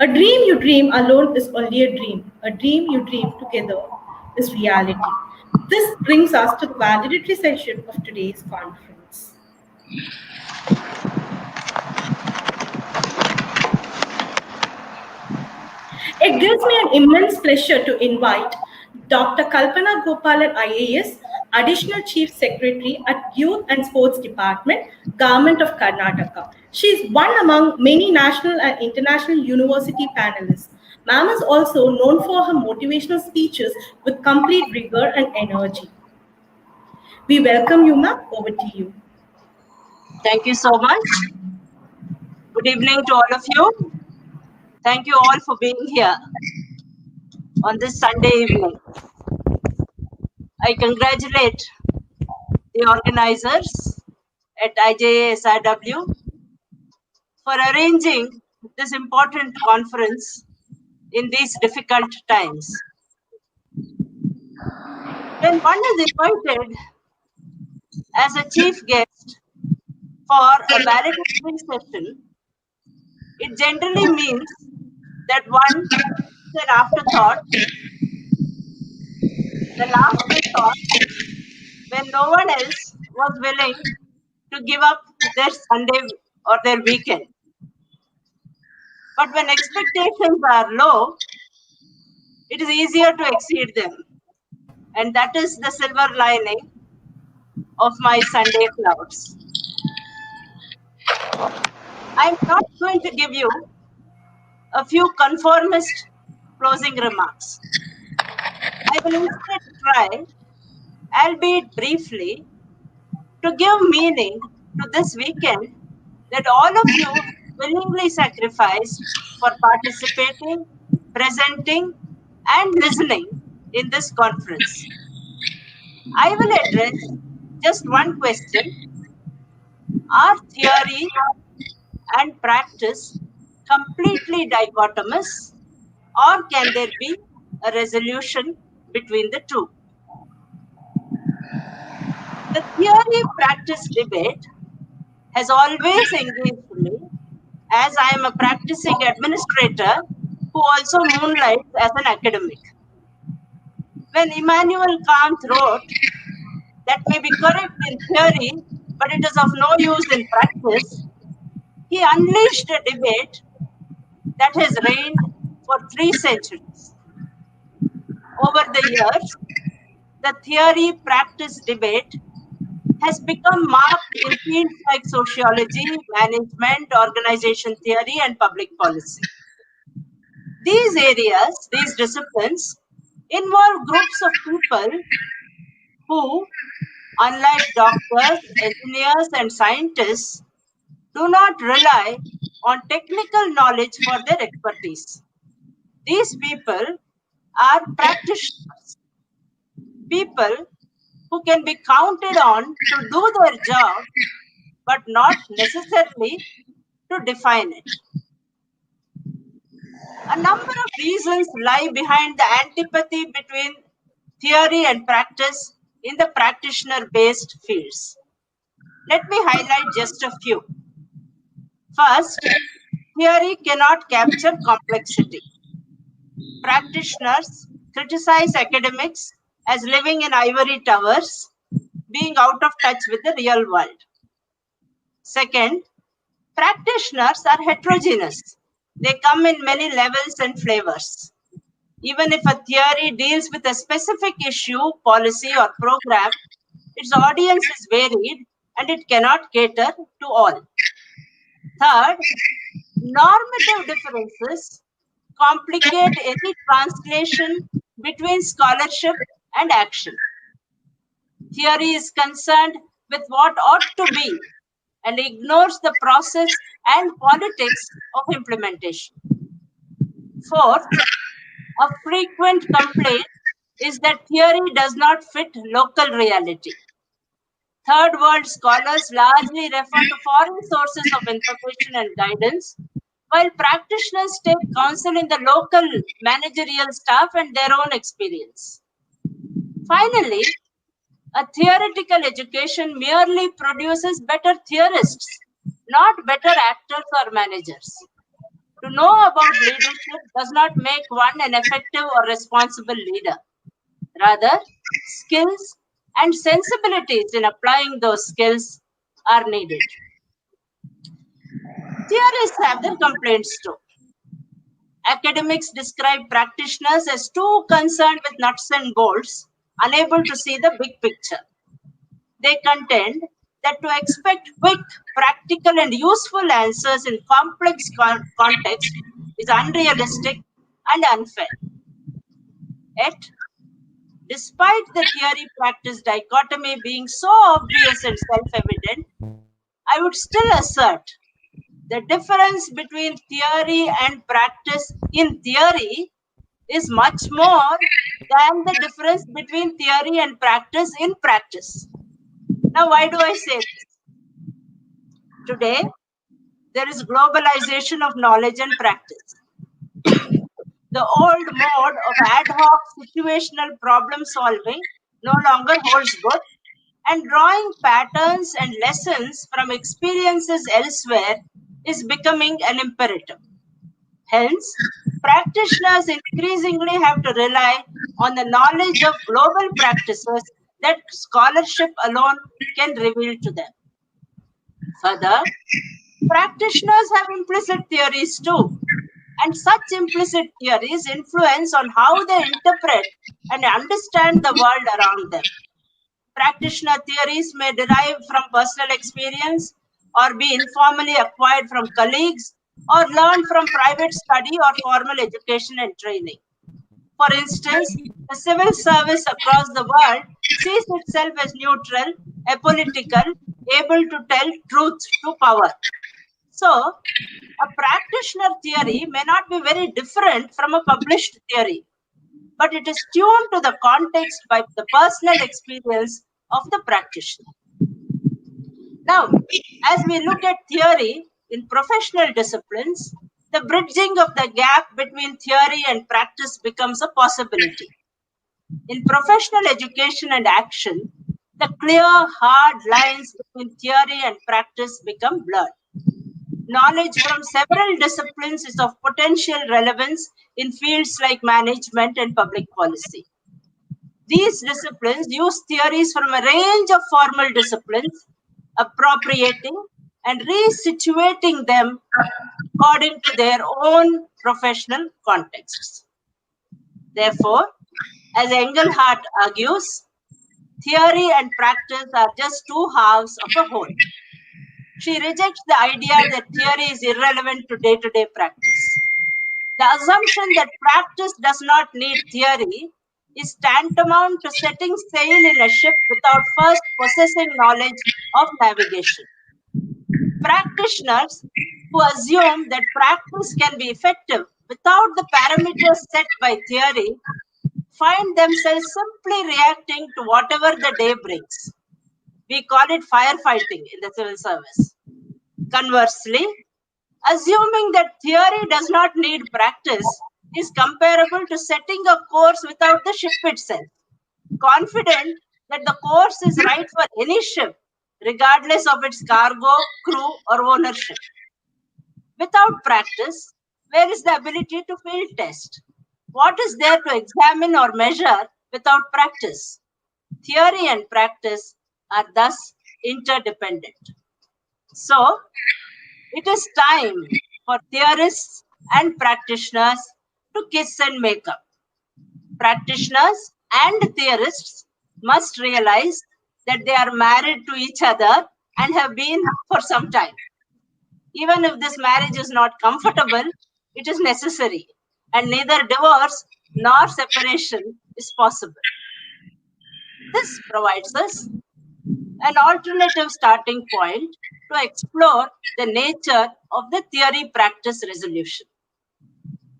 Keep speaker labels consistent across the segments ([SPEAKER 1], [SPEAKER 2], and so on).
[SPEAKER 1] A dream you dream alone is only a dream. A dream you dream together is reality. This brings us to the validatory session of today's conference. It gives me an immense pleasure to invite Dr. Kalpana Gopalan IAS, Additional Chief Secretary at Youth and Sports Department, Government of Karnataka. She is one among many national and international university panelists. Ma'am is also known for her motivational speeches with complete rigor and energy. We welcome you, ma'am. Over to you.
[SPEAKER 2] Thank you so much. Good evening to all of you. Thank you all for being here on this Sunday evening. I congratulate the organizers at IJSRW for arranging this important conference in these difficult times. When one is invited as a chief guest for a validatory session, it generally means that one is an afterthought, the last resort, when no one else was willing to give up their Sunday or their weekend. But when expectations are low, it is easier to exceed them. And that is the silver lining of my Sunday clouds. I'm not going to give you a few conformist closing remarks. I will instead try, albeit briefly, to give meaning to this weekend that all of you willingly sacrificed for participating, presenting, and listening in this conference. I will address just one question. Are theory and practice completely dichotomous, or can there be a resolution between the two? The theory-practice debate has always engaged me, as I am a practicing administrator who also moonlights as an academic. When Immanuel Kant wrote, "That may be correct in theory, but it is of no use in practice," he unleashed a debate that has reigned for 3 centuries. Over the years, the theory-practice debate has become marked in fields like sociology, management, organization theory, and public policy. These areas, these disciplines, involve groups of people who, unlike doctors, engineers, and scientists, do not rely on technical knowledge for their expertise. These people are practitioners, people who can be counted on to do their job, but not necessarily to define it. A number of reasons lie behind the antipathy between theory and practice in the practitioner-based fields. Let me highlight just a few. First, theory cannot capture complexity. Practitioners criticize academics as living in ivory towers, being out of touch with the real world. Second, practitioners are heterogeneous. They come in many levels and flavors. Even if a theory deals with a specific issue, policy, or program, its audience is varied and it cannot cater to all. Third, normative differences complicate any translation between scholarship and action. Theory is concerned with what ought to be and ignores the process and politics of implementation. Fourth, a frequent complaint is that theory does not fit local reality. Third world scholars largely refer to foreign sources of information and guidance, while practitioners take counsel in the local managerial staff and their own experience. Finally, a theoretical education merely produces better theorists, not better actors or managers. To know about leadership does not make one an effective or responsible leader. Rather, skills and sensibilities in applying those skills are needed. Theorists have their complaints too. Academics describe practitioners as too concerned with nuts and bolts, unable to see the big picture. They contend that to expect quick, practical, and useful answers in complex contexts is unrealistic and unfair. Yet, despite the theory-practice dichotomy being so obvious and self-evident, I would still assert the difference between theory and practice in theory is much more than the difference between theory and practice in practice. Now, why do I say this? Today, there is globalization of knowledge and practice. The old mode of ad hoc situational problem solving no longer holds good, and drawing patterns and lessons from experiences elsewhere is becoming an imperative. Hence, practitioners increasingly have to rely on the knowledge of global practices that scholarship alone can reveal to them. Further, practitioners have implicit theories too, and such implicit theories influence on how they interpret and understand the world around them. Practitioner theories may derive from personal experience or be informally acquired from colleagues or learned from private study or formal education and training. For instance, the civil service across the world sees itself as neutral, apolitical, able to tell truth to power. So, a practitioner theory may not be very different from a published theory, but it is tuned to the context by the personal experience of the practitioner. Now, as we look at theory in professional disciplines, the bridging of the gap between theory and practice becomes a possibility. In professional education and action, the clear, hard lines between theory and practice become blurred. Knowledge from several disciplines is of potential relevance in fields like management and public policy. These disciplines use theories from a range of formal disciplines, appropriating and resituating them according to their own professional contexts. Therefore, as Engelhardt argues, theory and practice are just two halves of a whole. She rejects the idea that theory is irrelevant to day-to-day practice. The assumption that practice does not need theory is tantamount to setting sail in a ship without first possessing knowledge of navigation. Practitioners who assume that practice can be effective without the parameters set by theory find themselves simply reacting to whatever the day brings. We call it firefighting in the civil service. Conversely, assuming that theory does not need practice is comparable to setting a course without the ship itself, confident that the course is right for any ship, regardless of its cargo, crew, or ownership. Without practice, where is the ability to field test? What is there to examine or measure without practice? Theory and practice are thus interdependent. So, it is time for theorists and practitioners to kiss and make up. Practitioners and theorists must realize that they are married to each other and have been for some time. Even if this marriage is not comfortable, it is necessary, and neither divorce nor separation is possible. This provides us an alternative starting point to explore the nature of the theory-practice resolution.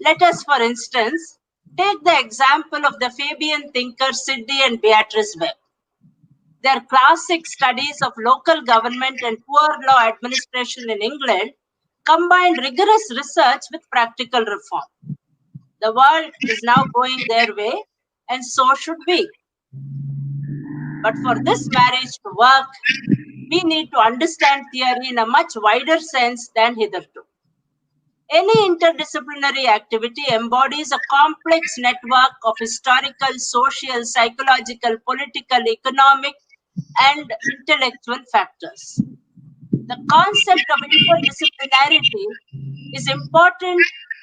[SPEAKER 2] Let us, for instance, take the example of the Fabian thinkers Sidney and Beatrice Webb. Their classic studies of local government and poor law administration in England combined rigorous research with practical reform. The world is now going their way, and so should we. But for this marriage to work, we need to understand theory in a much wider sense than hitherto. Any interdisciplinary activity embodies a complex network of historical, social, psychological, political, economic, and intellectual factors. The concept of interdisciplinarity is important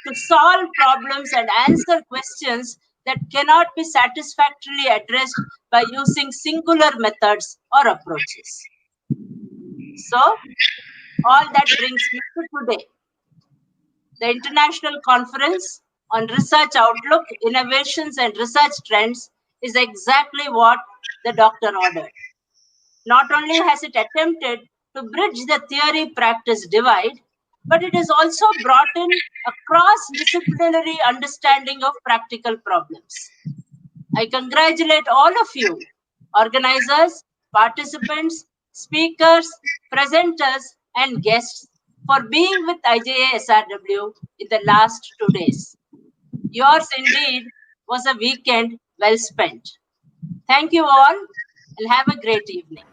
[SPEAKER 2] to solve problems and answer questions that cannot be satisfactorily addressed by using singular methods or approaches. So, all that brings me to today. The International Conference on Research Outlook, Innovations and Research Trends is exactly what the doctor ordered. Not only has it attempted to bridge the theory-practice divide, but it has also brought in a cross-disciplinary understanding of practical problems. I congratulate all of you, organizers, participants, speakers, presenters, and guests for being with IJA SRW in the last 2 days. Yours indeed was a weekend well spent. Thank you all and have a great evening.